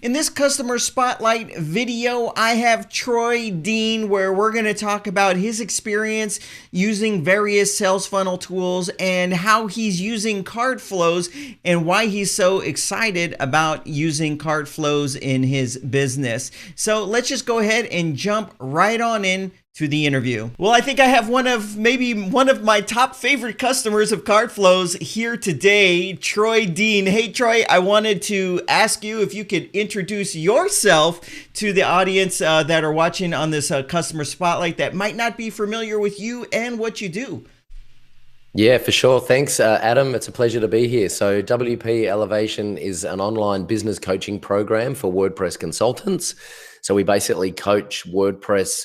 In this customer spotlight video, I have Troy Dean, where we're going to talk about his experience using various sales funnel tools and how he's using CartFlows and why he's so excited about using CartFlows in his business. So let's just go ahead and jump right on in to the interview. Well, I think I have maybe one of my top favorite customers of CartFlows here today, Troy Dean. Hey, Troy, I wanted to ask you if you could introduce yourself to the audience that are watching on this customer spotlight that might not be familiar with you and what you do. Yeah, for sure. Thanks, Adam. It's a pleasure to be here. So WP Elevation is an online business coaching program for WordPress consultants. So we basically coach WordPress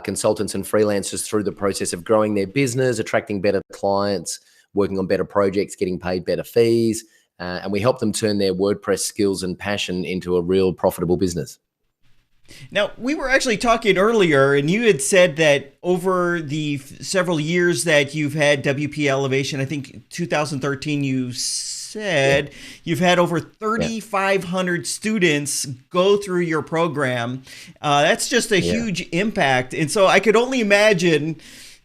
consultants and freelancers through the process of growing their business, attracting better clients, working on better projects, getting paid better fees, and we help them turn their WordPress skills and passion into a real profitable business. Now, we were actually talking earlier, and you had said that over the several years that you've had WP Elevation, I think 2013, you said you've had over 3,500 students go through your program. That's just a huge impact. And so I could only imagine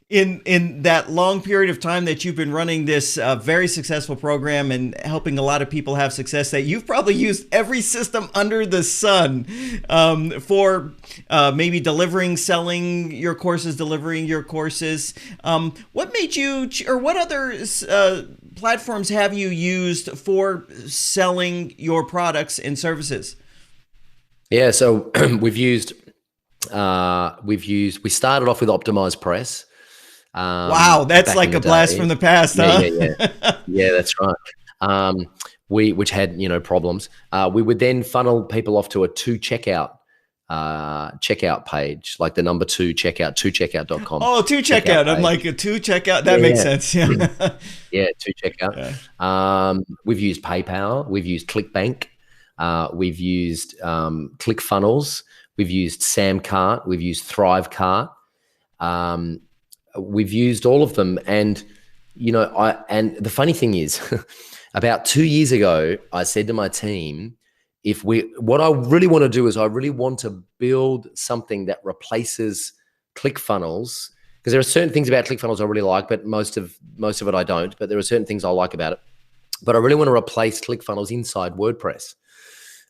in that long period of time that you've been running this very successful program and helping a lot of people have success, that you've probably used every system under the sun for maybe selling your courses, delivering your courses. What made you, or what other platforms have you used for selling your products and services? Yeah, so we started off with Optimized Press. Wow, that's like a blast from the past, huh? Yeah, that's right. Which had problems. We would then funnel people off to a checkout page, like the number 2 checkout, 2checkout.com. Oh, 2checkout. I'm like a 2checkout. That makes sense. Yeah. Yeah, 2checkout. Yeah. We've used PayPal. We've used ClickBank. We've used ClickFunnels. We've used SamCart. We've used ThriveCart. We've used all of them. And, and the funny thing is about 2 years ago, I said to my team, what I really want to do is I really want to build something that replaces ClickFunnels, because there are certain things about ClickFunnels I really like, but most of it I don't, but there are certain things I like about it. But I really want to replace ClickFunnels inside WordPress.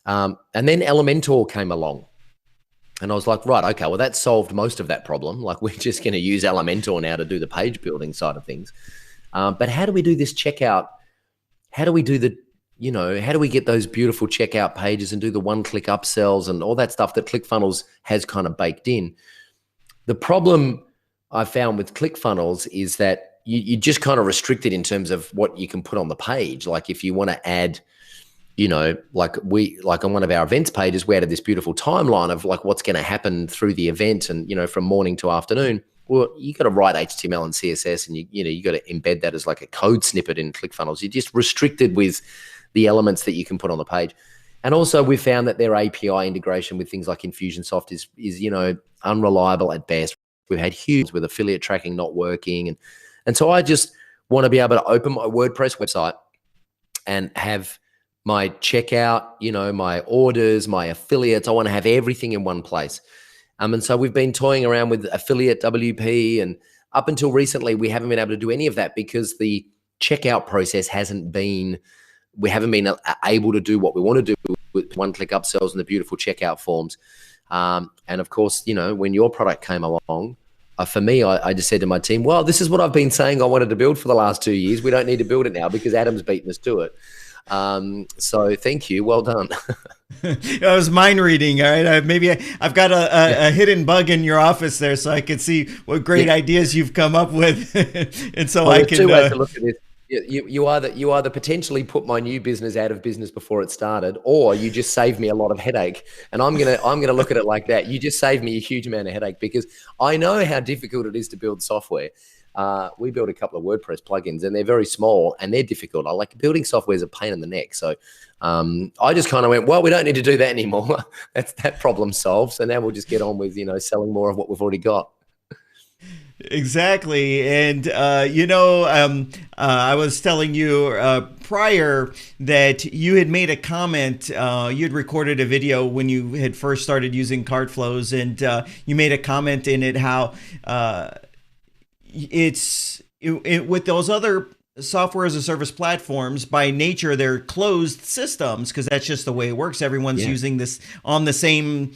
And then Elementor came along. And I was like, right, okay, well, that solved most of that problem. Like, we're just going to use Elementor now to do the page building side of things. But how do we do this checkout? How do we do how do we get those beautiful checkout pages and do the one-click upsells and all that stuff that ClickFunnels has kind of baked in? The problem I found with ClickFunnels is that you just kind of restricted in terms of what you can put on the page. Like, if you want to add, like on one of our events pages, we added this beautiful timeline of like what's going to happen through the event and, from morning to afternoon. Well, you got to write HTML and CSS, and you got to embed that as like a code snippet in ClickFunnels. You're just restricted with the elements that you can put on the page. And also we found that their API integration with things like Infusionsoft is unreliable at best. We've had huge with affiliate tracking not working. And so I just want to be able to open my WordPress website and have my checkout, my orders, my affiliates. I want to have everything in one place. And so we've been toying around with affiliate WP, and up until recently, we haven't been able to do any of that because the checkout process we haven't been able to do what we want to do with one-click upsells and the beautiful checkout forms. And of course, when your product came along, for me, I just said to my team, well, this is what I've been saying I wanted to build for the last 2 years. We don't need to build it now because Adam's beaten us to it. So thank you. Well done. That was mind reading. All right. I've got a hidden bug in your office there, so I can see what great ideas you've come up with. And so I can. 2 ways to look at this. You either potentially put my new business out of business before it started, or you just saved me a lot of headache. And I'm gonna look at it like that. You just saved me a huge amount of headache, because I know how difficult it is to build software. We built a couple of WordPress plugins, and they're very small and they're difficult. I like building software is a pain in the neck. So I just kind of went, well, we don't need to do that anymore. That problem solved. So now we'll just get on with selling more of what we've already got. Exactly. And, I was telling you prior that you had made a comment. You had recorded a video when you had first started using CartFlows, and you made a comment in it how with those other software as a service platforms, by nature they're closed systems because that's just the way it works. Everyone's Yeah, using this on the same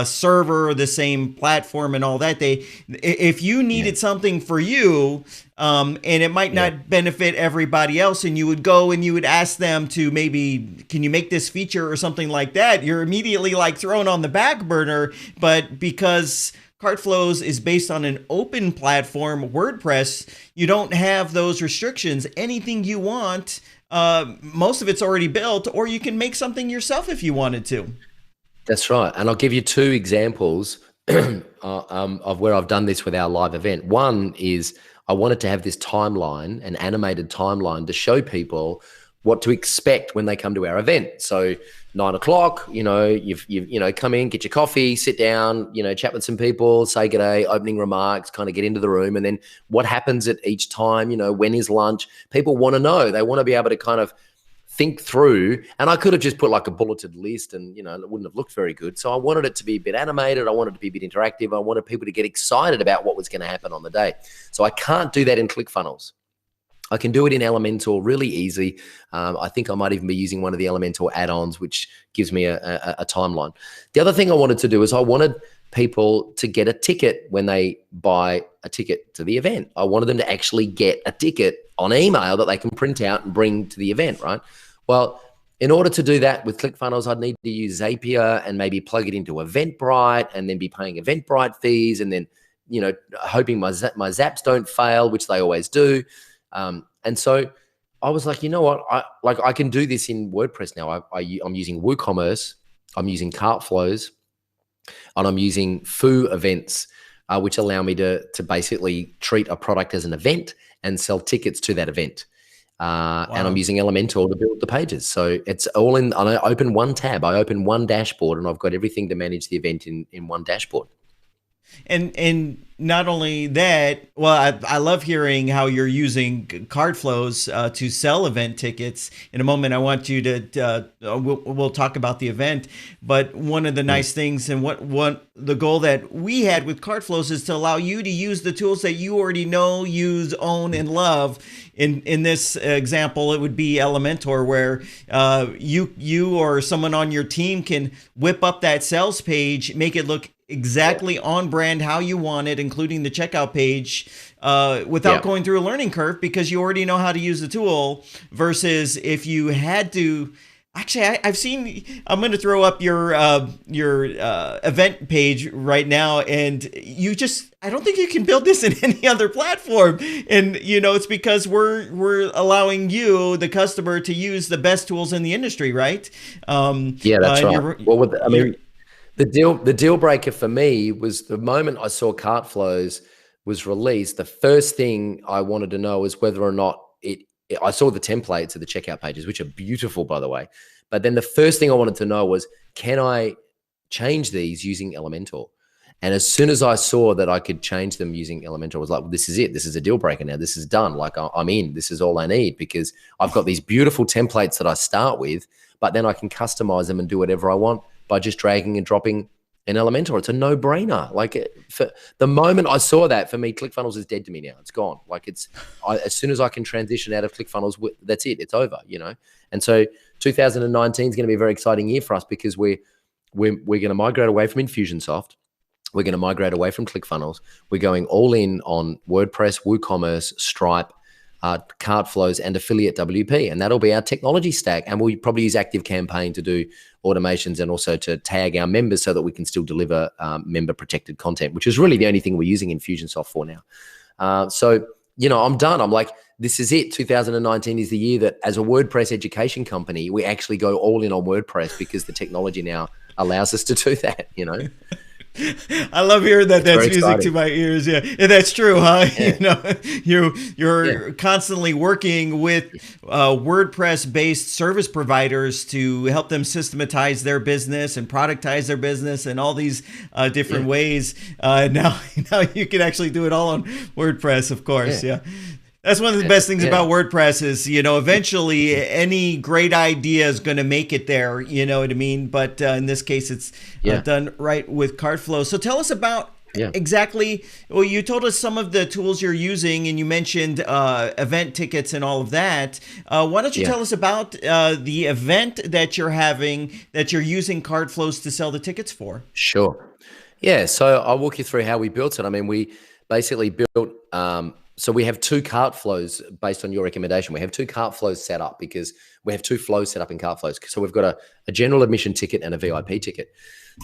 server, the same platform, and all that. If you yeah, needed something for you, and it might yeah. not benefit everybody else, and you would go and you would ask them to, maybe, can you make this feature or something like that, you're immediately like thrown on the back burner. But because CartFlows is based on an open platform, WordPress, you don't have those restrictions. Anything you want, most of it's already built, or you can make something yourself if you wanted to. That's right. And I'll give you two examples of where I've done this with our live event. One is I wanted to have this timeline, an animated timeline, to show people what to expect when they come to our event. So 9 o'clock, you've come in, get your coffee, sit down, chat with some people, say good day, opening remarks, kind of get into the room. And then what happens at each time, when is lunch? People want to know. They want to be able to kind of think through. And I could have just put like a bulleted list and, it wouldn't have looked very good. So I wanted it to be a bit animated. I wanted it to be a bit interactive. I wanted people to get excited about what was going to happen on the day. So I can't do that in ClickFunnels. I can do it in Elementor really easy. I think I might even be using one of the Elementor add-ons, which gives me a timeline. The other thing I wanted to do is I wanted people to get a ticket when they buy a ticket to the event. I wanted them to actually get a ticket on email that they can print out and bring to the event, right? Well, in order to do that with ClickFunnels, I'd need to use Zapier and maybe plug it into Eventbrite and then be paying Eventbrite fees and then, hoping my zaps don't fail, which they always do. And so I was like, you know what? I can do this in WordPress now. I'm using WooCommerce, I'm using CartFlows, and I'm using Foo events, which allow me to basically treat a product as an event and sell tickets to that event. And I'm Wow. using Elementor to build the pages. So it's all in. I open one tab, I open one dashboard, and I've got everything to manage the event in one dashboard. And not only that, well, I love hearing how you're using CardFlows to sell event tickets. In a moment, I want you to we'll talk about the event. But one of the nice things, and what the goal that we had with CardFlows, is to allow you to use the tools that you already know, use, own, and love. In this example, it would be Elementor, where you or someone on your team can whip up that sales page, make it look exactly on brand how you want it, including the checkout page, without going through a learning curve, because you already know how to use the tool. Versus if you had to, actually, I've seen. I'm going to throw up your event page right now, and I don't think you can build this in any other platform. And it's because we're allowing you, the customer, to use the best tools in the industry, right? Yeah, that's right. Well, the deal breaker for me was the moment I saw CartFlows was released. The first thing I wanted to know is whether or not I saw the templates of the checkout pages, which are beautiful, by the way. But then the first thing I wanted to know was, can I change these using Elementor? And as soon as I saw that I could change them using Elementor, I was like, well, this is it. This is a deal breaker now. This is done. Like, I'm in. This is all I need, because I've got these beautiful templates that I start with, but then I can customize them and do whatever I want by just dragging and dropping in Elementor. It's a no-brainer. Like, for the moment I saw that, for me, ClickFunnels is dead to me now. It's gone. Like, as soon as I can transition out of ClickFunnels, that's it. It's over. And so 2019 is going to be a very exciting year for us, because we're going to migrate away from Infusionsoft. We're going to migrate away from ClickFunnels. We're going all in on WordPress, WooCommerce, Stripe, CartFlows, and Affiliate WP, and that'll be our technology stack. And we'll probably use ActiveCampaign to do automations and also to tag our members so that we can still deliver member protected content, which is really the only thing we're using Infusionsoft for now. So I'm done. I'm like, this is it. 2019 is the year that, as a WordPress education company, we actually go all in on WordPress, because the technology now allows us to do that. I love hearing that. It's That's very music to exciting. my ears. Yeah, and that's true, huh? Yeah. You're Yeah. constantly working with WordPress-based service providers to help them systematize their business and productize their business in all these different Yeah. ways. Now you can actually do it all on WordPress, of course. Yeah. Yeah. That's one of the Yeah. best things Yeah. about WordPress is, eventually any great idea is going to make it there. You know what I mean? But in this case, it's Yeah. done right with CartFlow. So tell us about Yeah. exactly, well, you told us some of the tools you're using and you mentioned event tickets and all of that. Why don't you Yeah. tell us about the event that you're having that you're using CartFlows to sell the tickets for? Sure. Yeah. So I'll walk you through how we built it. I mean, we basically built, so we have two cart flows based on your recommendation. We have two cart flows set up because we have two flows set up in cart flows. So we've got a general admission ticket and a VIP ticket.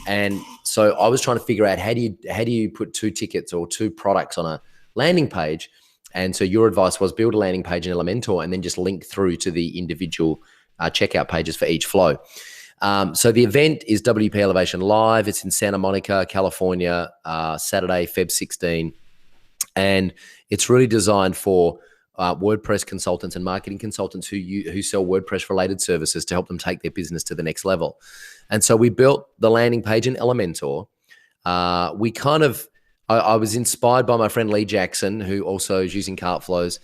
And so I was trying to figure out how do you put two tickets or two products on a landing page? And so your advice was build a landing page in Elementor and then just link through to the individual checkout pages for each flow. So the event is WP Elevation Live. It's in Santa Monica, California, Saturday, Feb 16. And it's really designed for WordPress consultants and marketing consultants who sell WordPress related services to help them take their business to the next level. And so we built the landing page in Elementor. I was inspired by my friend Lee Jackson, who also is using CartFlows.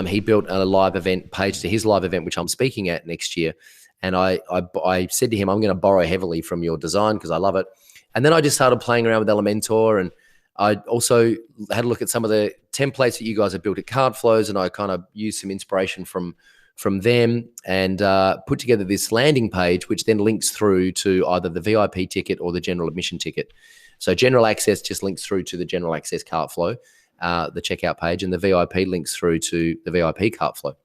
He built a live event page to his live event, which I'm speaking at next year. And I said to him, I'm going to borrow heavily from your design because I love it. And then I just started playing around with Elementor, and I also had a look at some of the templates that you guys have built at CartFlows, and I kind of used some inspiration from them and put together this landing page, which then links through to either the VIP ticket or the general admission ticket. So general access just links through to the general access CartFlow, the checkout page, and the VIP links through to the VIP CartFlow.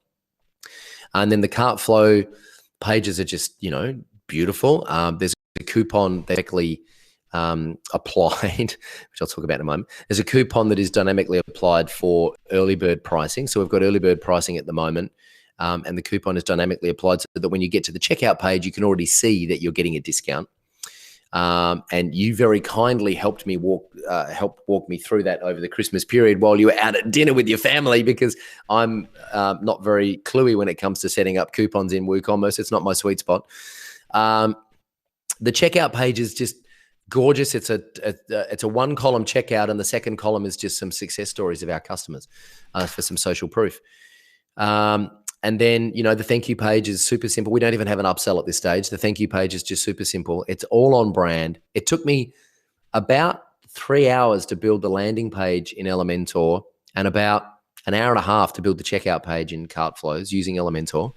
And then the CartFlow pages are just, beautiful. There's a coupon directly applied, which I'll talk about in a moment. There's a coupon that is dynamically applied for early bird pricing. So we've got early bird pricing at the moment. And the coupon is dynamically applied so that when you get to the checkout page, you can already see that you're getting a discount. And you very kindly helped walk me through that over the Christmas period while you were out at dinner with your family, because I'm not very cluey when it comes to setting up coupons in WooCommerce. It's not my sweet spot. The checkout page is just gorgeous. It's a one column checkout, and the second column is just some success stories of our customers for some social proof. And then, the thank you page is super simple. We don't even have an upsell at this stage. The thank you page is just super simple. It's all on brand. It took me about 3 hours to build the landing page in Elementor and about an hour and a half to build the checkout page in CartFlows using Elementor.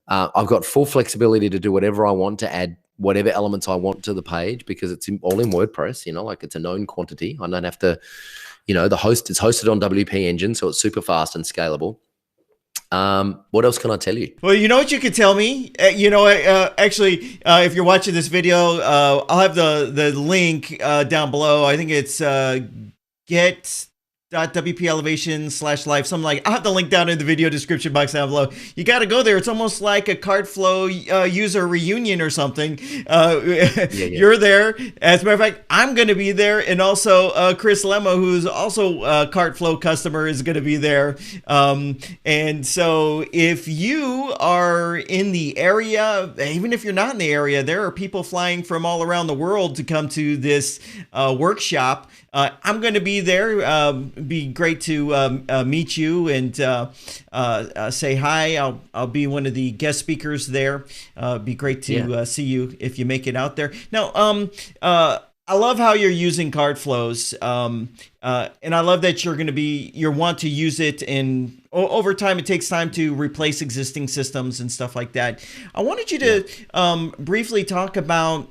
I've got full flexibility to do whatever I want, to add whatever elements I want to the page, because it's all in WordPress, like it's a known quantity. I don't have to, it's hosted on WP Engine, so it's super fast and scalable. What else can I tell you? Well, you know what you could tell me? Actually, if you're watching this video, I'll have the link down below. I think it's get.wpelevation/live, something like. I'll have the link down in the video description box down below. You got to go there. It's almost like a CartFlow user reunion or something. You're there. As a matter of fact, I'm going to be there, and also Chris Lemma, who's also a CartFlow customer, is going to be there. And so if you are in the area, even if you're not in the area, there are people flying from all around the world to come to this workshop. I'm going to be there. Be great to meet you and say hi. I'll be one of the guest speakers there. Be great to see you if you make it out there. Now, I love how you're using CartFlows, and I love that you want to use it. And over time, it takes time to replace existing systems and stuff like that. I wanted you to briefly talk about.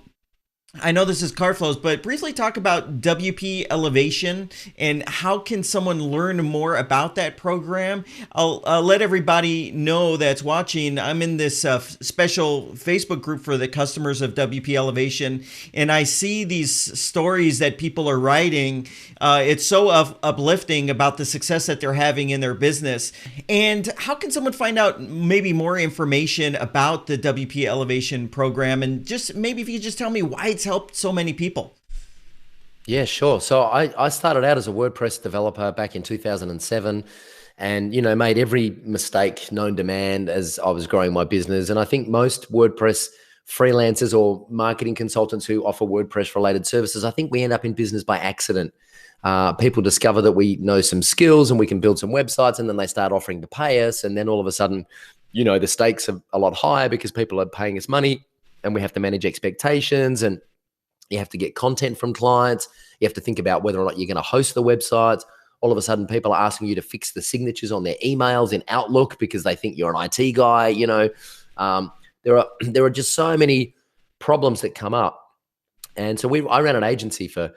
I know this is CartFlows, but briefly talk about WP Elevation and how can someone learn more about that program. I'll let everybody know that's watching. I'm in this special Facebook group for the customers of WP Elevation, and I see these stories that people are writing. It's so uplifting about the success that they're having in their business. And how can someone find out maybe more information about the WP Elevation program? And just maybe if you could just tell me why it's helped so many people. Yeah, sure. So I started out as a WordPress developer back in 2007 and, made every mistake known to man as I was growing my business. And I think most WordPress freelancers or marketing consultants who offer WordPress related services, I think we end up in business by accident. People discover that we know some skills and we can build some websites, and then they start offering to pay us. And then all of a sudden, the stakes are a lot higher because people are paying us money and we have to manage expectations, and you have to get content from clients. You have to think about whether or not you're going to host the websites. All of a sudden, people are asking you to fix the signatures on their emails in Outlook because they think you're an IT guy. There are just so many problems that come up. And so I ran an agency for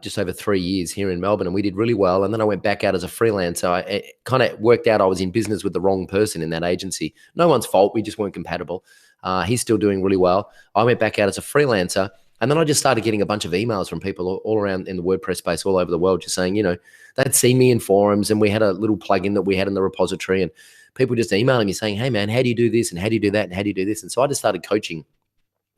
just over 3 years here in Melbourne, and we did really well. And then I went back out as a freelancer. It kind of worked out I was in business with the wrong person in that agency. No one's fault. We just weren't compatible. He's still doing really well. I went back out as a freelancer. And then I just started getting a bunch of emails from people all around in the WordPress space all over the world, just saying, they'd seen me in forums, and we had a little plugin that we had in the repository, and people just emailing me saying, hey man, how do you do this? And how do you do that? And how do you do this? And so I just started coaching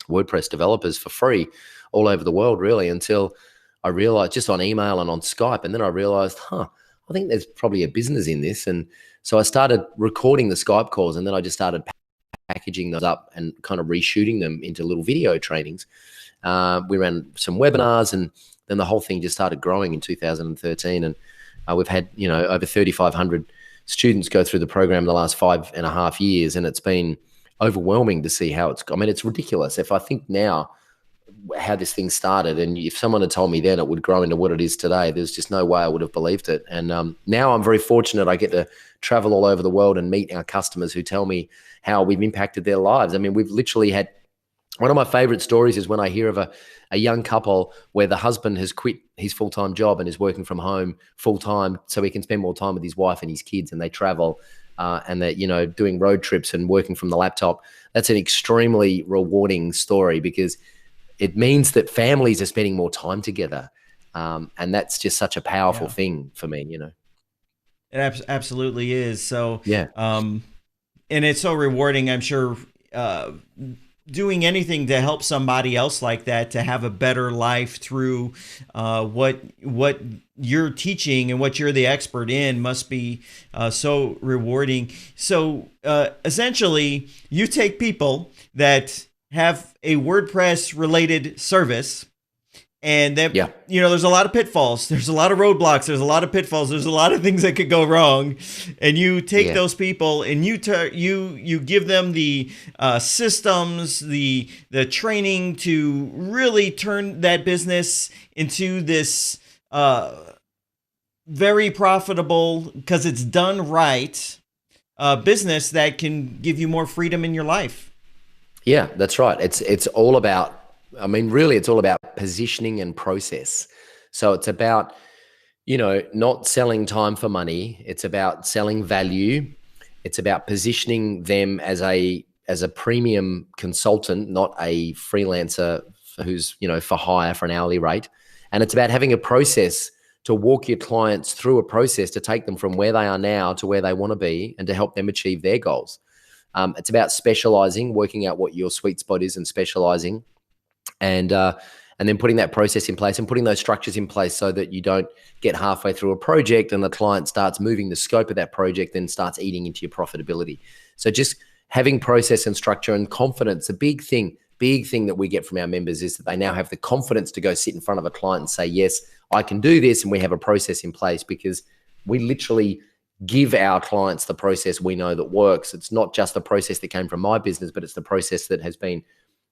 WordPress developers for free all over the world, really, until I realized, just on email and on Skype. And then I realized, I think there's probably a business in this. And so I started recording the Skype calls, and then I just started packaging those up and kind of reshooting them into little video trainings. We ran some webinars, and then the whole thing just started growing in 2013. And we've had, over 3,500 students go through the program in the last 5.5 years. And it's been overwhelming to see how it's ridiculous. If I think now how this thing started, and if someone had told me then it would grow into what it is today, there's just no way I would have believed it. And now I'm very fortunate. I get to travel all over the world and meet our customers who tell me how we've impacted their lives. I mean, we've literally had, one of my favorite stories is when I hear of a young couple where the husband has quit his full-time job and is working from home full-time so he can spend more time with his wife and his kids, and they travel and they're, doing road trips and working from the laptop. That's an extremely rewarding story because it means that families are spending more time together. And that's just such a powerful thing for me, It absolutely is. So, yeah. And it's so rewarding, I'm sure, doing anything to help somebody else like that to have a better life through what you're teaching and what you're the expert in must be so rewarding. So essentially, you take people that have a WordPress related service, and then, there's a lot of pitfalls. There's a lot of roadblocks. There's a lot of pitfalls. There's a lot of things that could go wrong. And you take those people and you give them the systems, the training to really turn that business into this very profitable, because it's done right, business that can give you more freedom in your life. Yeah, that's right. It's all about, really, it's all about positioning and process. So it's about, not selling time for money. It's about selling value. It's about positioning them as a premium consultant, not a freelancer who's, for hire for an hourly rate. And it's about having a process to walk your clients through a process to take them from where they are now to where they want to be and to help them achieve their goals. It's about specializing, working out what your sweet spot is and specializing. And then putting that process in place and putting those structures in place so that you don't get halfway through a project and the client starts moving the scope of that project and starts eating into your profitability. So just having process and structure and confidence, a big thing that we get from our members is that they now have the confidence to go sit in front of a client and say, yes, I can do this, and we have a process in place, because we literally give our clients the process we know that works. It's not just the process that came from my business, but it's the process that has been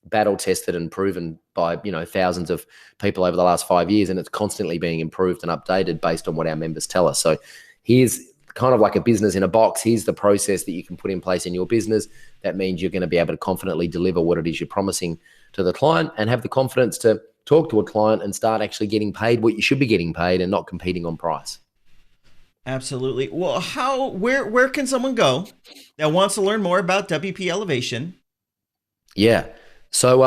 battle tested and proven by thousands of people over the last 5 years, and it's constantly being improved and updated based on what our members tell us. So here's kind of like a business in a box. Here's the process that you can put in place in your business. That means you're going to be able to confidently deliver what it is you're promising to the client, and have the confidence to talk to a client and start actually getting paid what you should be getting paid and not competing on price. Absolutely. Well, where can someone go that wants to learn more about WP Elevation? Yeah. So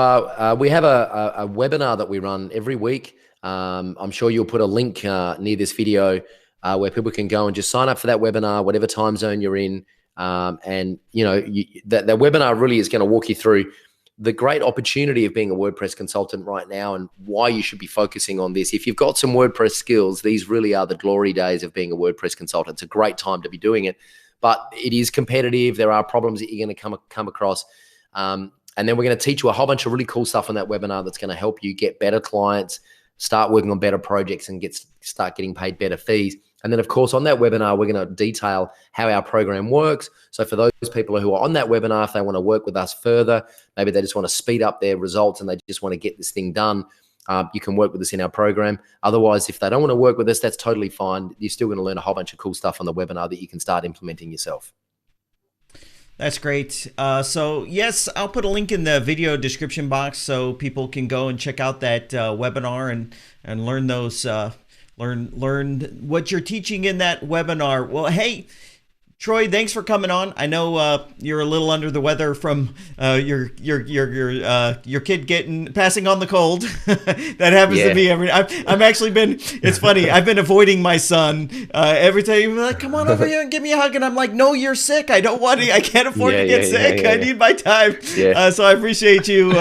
we have a webinar that we run every week. I'm sure you'll put a link near this video where people can go and just sign up for that webinar, whatever time zone you're in. And that webinar really is going to walk you through the great opportunity of being a WordPress consultant right now and why you should be focusing on this. If you've got some WordPress skills, these really are the glory days of being a WordPress consultant. It's a great time to be doing it, but it is competitive. There are problems that you're going to come across. And then we're going to teach you a whole bunch of really cool stuff on that webinar that's going to help you get better clients, start working on better projects, and start getting paid better fees. And then, of course, on that webinar, we're going to detail how our program works. So for those people who are on that webinar, if they want to work with us further, maybe they just want to speed up their results and they just want to get this thing done, you can work with us in our program. Otherwise, if they don't want to work with us, that's totally fine. You're still going to learn a whole bunch of cool stuff on the webinar that you can start implementing yourself. That's great. So yes, I'll put a link in the video description box so people can go and check out that webinar and learn those learn what you're teaching in that webinar. Well, hey, Troy, thanks for coming on. I know you're a little under the weather from your kid passing on the cold. That happens to me every. I'm actually been. It's funny. I've been avoiding my son every time. He's like, "Come on over here and give me a hug," and I'm like, "No, you're sick. I don't want to. I can't afford to get sick. I need my time." So I appreciate you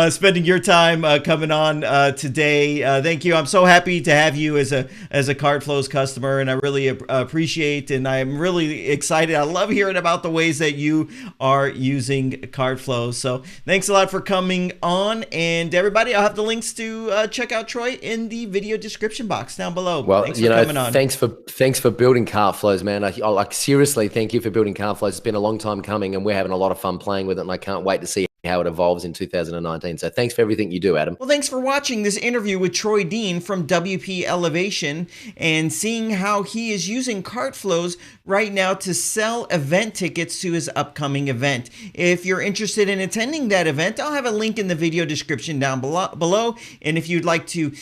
spending your time coming on today. Thank you. I'm so happy to have you as a CartFlows customer, and I really appreciate. And I'm really excited. I love hearing about the ways that you are using CartFlows. So thanks a lot for coming on. And everybody, I'll have the links to check out Troy in the video description box down below. Well, thanks for coming on. Thanks for building CartFlows, man. I seriously thank you for building CartFlows. It's been a long time coming, and we're having a lot of fun playing with it, and I can't wait to see how it evolves in 2019. So thanks for everything you do, Adam. Well, thanks for watching this interview with Troy Dean from WP Elevation and seeing how he is using CartFlows right now to sell event tickets to his upcoming event. If you're interested in attending that event, I'll have a link in the video description down below. And if you'd like to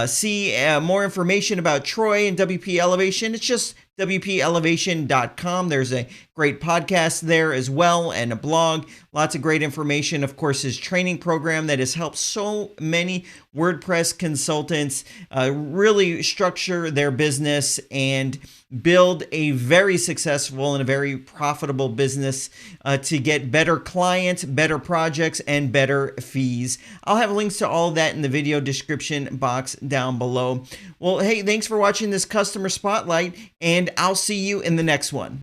see more information about Troy and WP Elevation, it's just WPElevation.com. There's a great podcast there as well and a blog. Lots of great information. Of course, his training program that has helped so many WordPress consultants really structure their business and build a very successful and a very profitable business to get better clients, better projects, and better fees. I'll have links to all of that in the video description box down below. Well, hey, thanks for watching this customer spotlight, and I'll see you in the next one.